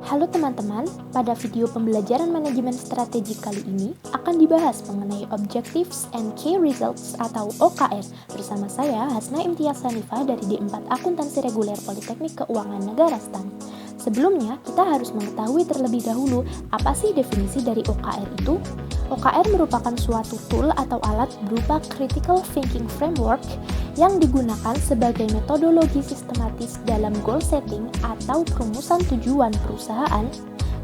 Halo teman-teman, pada video pembelajaran manajemen strategi kali ini akan dibahas mengenai Objectives and Key Results atau OKR bersama saya Hasna Imtiaz Hanifah dari D4 Akuntansi Reguler Politeknik Keuangan Negara STAN. Sebelumnya, kita harus mengetahui terlebih dahulu apa sih definisi dari OKR itu. OKR merupakan suatu tool atau alat berupa Critical Thinking Framework yang digunakan sebagai metodologi sistematis dalam goal setting atau perumusan tujuan perusahaan,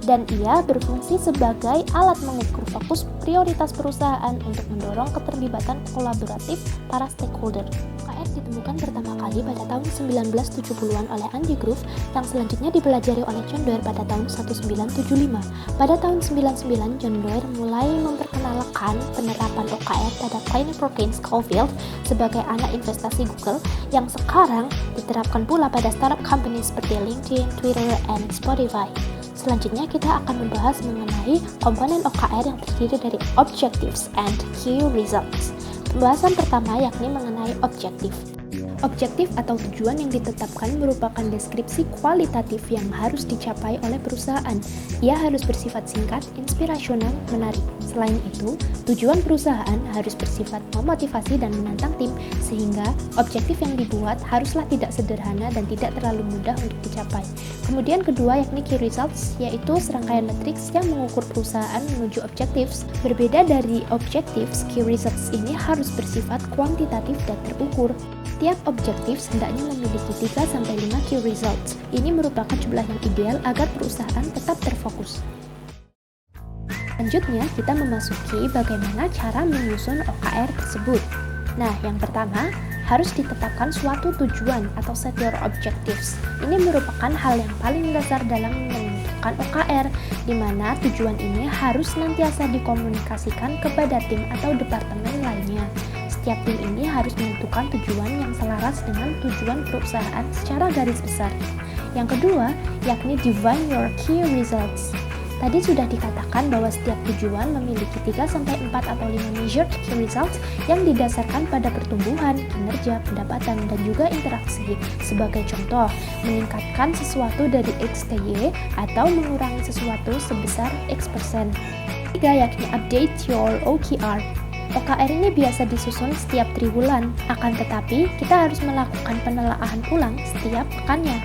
dan ia berfungsi sebagai alat mengukur fokus prioritas perusahaan untuk mendorong keterlibatan kolaboratif para stakeholder. OKR ditemukan pertama kali pada tahun 1970-an oleh Andy Grove yang selanjutnya dipelajari oleh John Doerr pada tahun 1975. Pada tahun 1999, John Doerr mulai memperkenalkan penerapan OKR pada Kleiner Perkins Caufield sebagai anak investasi Google yang sekarang diterapkan pula pada startup company seperti LinkedIn, Twitter, and Spotify. Selanjutnya kita akan membahas mengenai komponen OKR yang terdiri dari Objectives and Key Results. Pembahasan pertama yakni mengenai objektif. Objektif atau tujuan yang ditetapkan merupakan deskripsi kualitatif yang harus dicapai oleh perusahaan. Ia harus bersifat singkat, inspirasional, menarik. Selain itu, tujuan perusahaan harus bersifat memotivasi dan menantang tim, sehingga objektif yang dibuat haruslah tidak sederhana dan tidak terlalu mudah untuk dicapai. Kemudian kedua yakni key results, yaitu serangkaian matriks yang mengukur perusahaan menuju objectives. Berbeda dari objectives, key results ini harus bersifat kuantitatif dan terukur. Setiap objektif hendaknya memiliki 3-5 key results. Ini merupakan jumlah yang ideal agar perusahaan tetap terfokus. Selanjutnya, kita memasuki bagaimana cara menyusun OKR tersebut. Nah, yang pertama, harus ditetapkan suatu tujuan atau set your objectives. Ini merupakan hal yang paling dasar dalam menentukan OKR, di mana tujuan ini harus senantiasa dikomunikasikan kepada tim atau departemen lainnya. Setiap tim ini harus menentukan tujuan yang selaras dengan tujuan perusahaan secara garis besar. Yang kedua, yakni define your key results. Tadi sudah dikatakan bahwa setiap tujuan memiliki 3-4 atau 5 measured key results yang didasarkan pada pertumbuhan, kinerja, pendapatan, dan juga interaksi. Sebagai contoh, meningkatkan sesuatu dari X ke Y atau mengurangi sesuatu sebesar X%. Ketiga, yakni update your OKR. OKR ini biasa disusun setiap triwulan, akan tetapi kita harus melakukan penelaahan ulang setiap pekannya.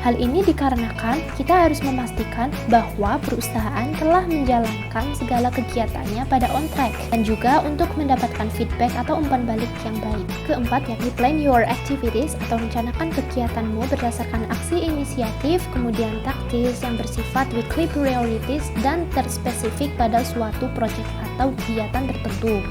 Hal ini dikarenakan kita harus memastikan bahwa perusahaan telah menjalankan segala kegiatannya pada on track dan juga untuk mendapatkan feedback atau umpan balik yang baik. Keempat, yakni plan your activities atau rencanakan kegiatanmu berdasarkan aksi inisiatif, kemudian taktis yang bersifat weekly priorities dan terspesifik pada suatu proyek atau kegiatan tertentu.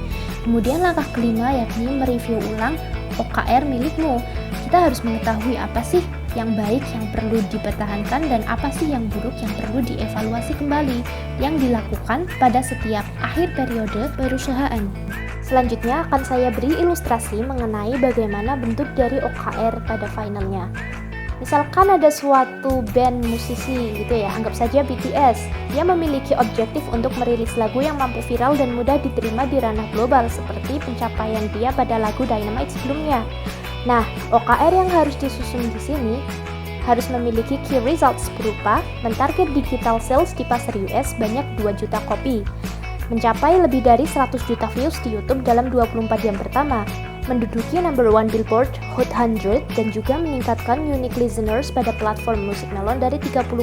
Kemudian langkah kelima yakni mereview ulang OKR milikmu. Kita harus mengetahui apa sih yang baik yang perlu dipertahankan dan apa sih yang buruk yang perlu dievaluasi kembali yang dilakukan pada setiap akhir periode perusahaan. Selanjutnya akan saya beri ilustrasi mengenai bagaimana bentuk dari OKR pada finalnya. Misalkan ada suatu band musisi gitu ya, anggap saja BTS. Dia memiliki objektif untuk merilis lagu yang mampu viral dan mudah diterima di ranah global seperti pencapaian dia pada lagu Dynamite sebelumnya. Nah, OKR yang harus disusun di sini harus memiliki key results berupa mentarget digital sales di pasar US banyak 2 juta kopi, mencapai lebih dari 100 juta views di YouTube dalam 24 jam pertama, menduduki number 1 Billboard Hot 100 dan juga meningkatkan unique listeners pada platform musik Melon dari 30%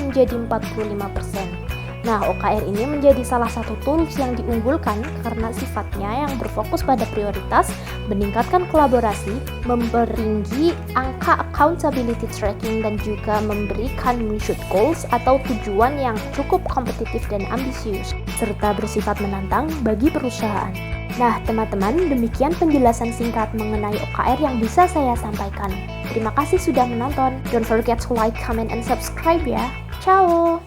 menjadi 45%. Nah, OKR ini menjadi salah satu tools yang diunggulkan karena sifatnya yang berfokus pada prioritas, meningkatkan kolaborasi, memperinggi angka accountability tracking, dan juga memberikan measured goals atau tujuan yang cukup kompetitif dan ambisius, serta bersifat menantang bagi perusahaan. Nah, teman-teman, demikian penjelasan singkat mengenai OKR yang bisa saya sampaikan. Terima kasih sudah menonton. Don't forget to like, comment, and subscribe ya. Ciao!